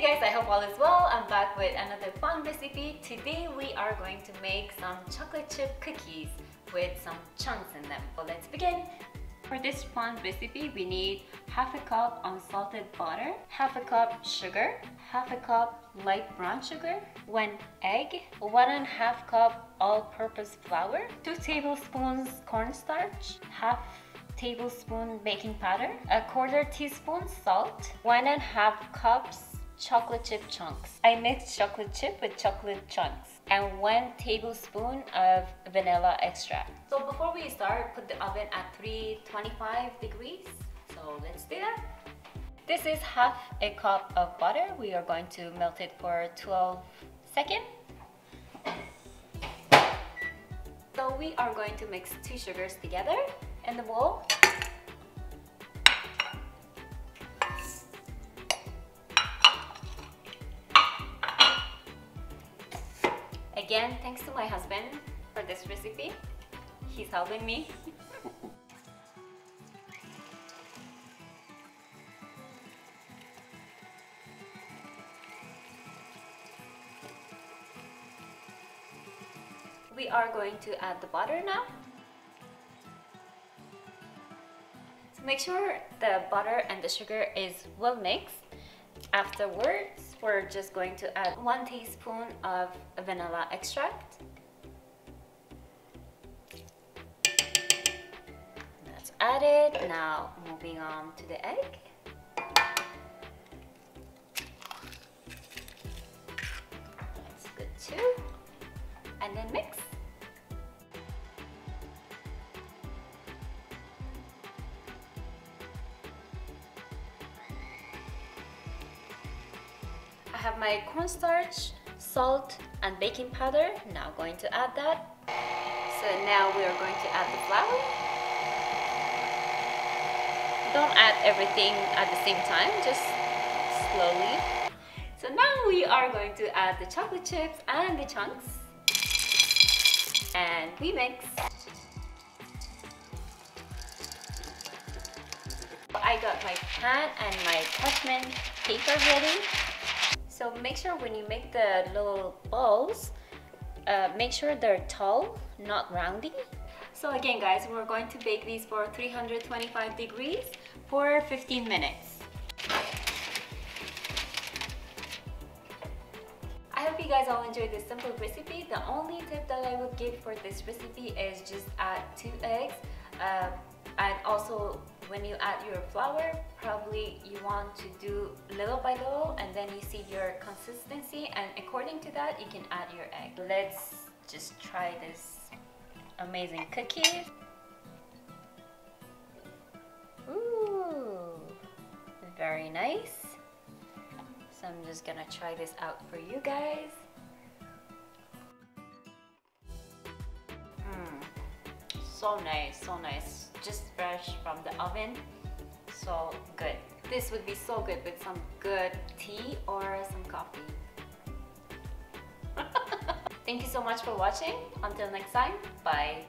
guys, I hope all is well. I'm back with another fun recipe. Today we are going to make some chocolate chip cookies with some chunks in them. So let's begin. For this fun recipe, we need half a cup unsalted butter, half a cup sugar, half a cup light brown sugar, 1 egg, 1.5 cup all-purpose flour, 2 tablespoons cornstarch, half tablespoon baking powder, 1/4 teaspoon salt, 1.5 cups chocolate chip chunks. I mixed chocolate chip with chocolate chunks, and 1 tablespoon of vanilla extract. So before we start, put the oven at 325 degrees. So let's do that. This is half a cup of butter. We are going to melt it for 12 seconds. So we are going to mix 2 sugars together in the bowl. Again, thanks to my husband for this recipe. He's helping me. We are going to add the butter now. So make sure the butter and the sugar is well mixed. Afterwards, we're just going to add 1 teaspoon of vanilla extract. That's added. Now moving on to the egg. That's good too. And then mix. I have my cornstarch, salt, and baking powder. Now going to add that. So now we are going to add the flour. Don't add everything at the same time, just slowly. So now we are going to add the chocolate chips and the chunks. And we mix. I got my pan and my parchment paper ready. So make sure when you make the little balls, make sure they're tall, not roundy. So again guys, we're going to bake these for 325 degrees for 15 minutes. I hope you guys all enjoyed this simple recipe. The only tip that I would give for this recipe is just add 2 eggs. And also when you add your flour, probably you want to do little by little and then you see your consistency, and according to that you can add your egg. Let's just try this amazing cookie. Ooh, very nice. So I'm just gonna try this out for you guys. So nice, so nice. Just fresh from the oven. So good. This would be so good with some good tea or some coffee. Thank you so much for watching. Until next time, bye.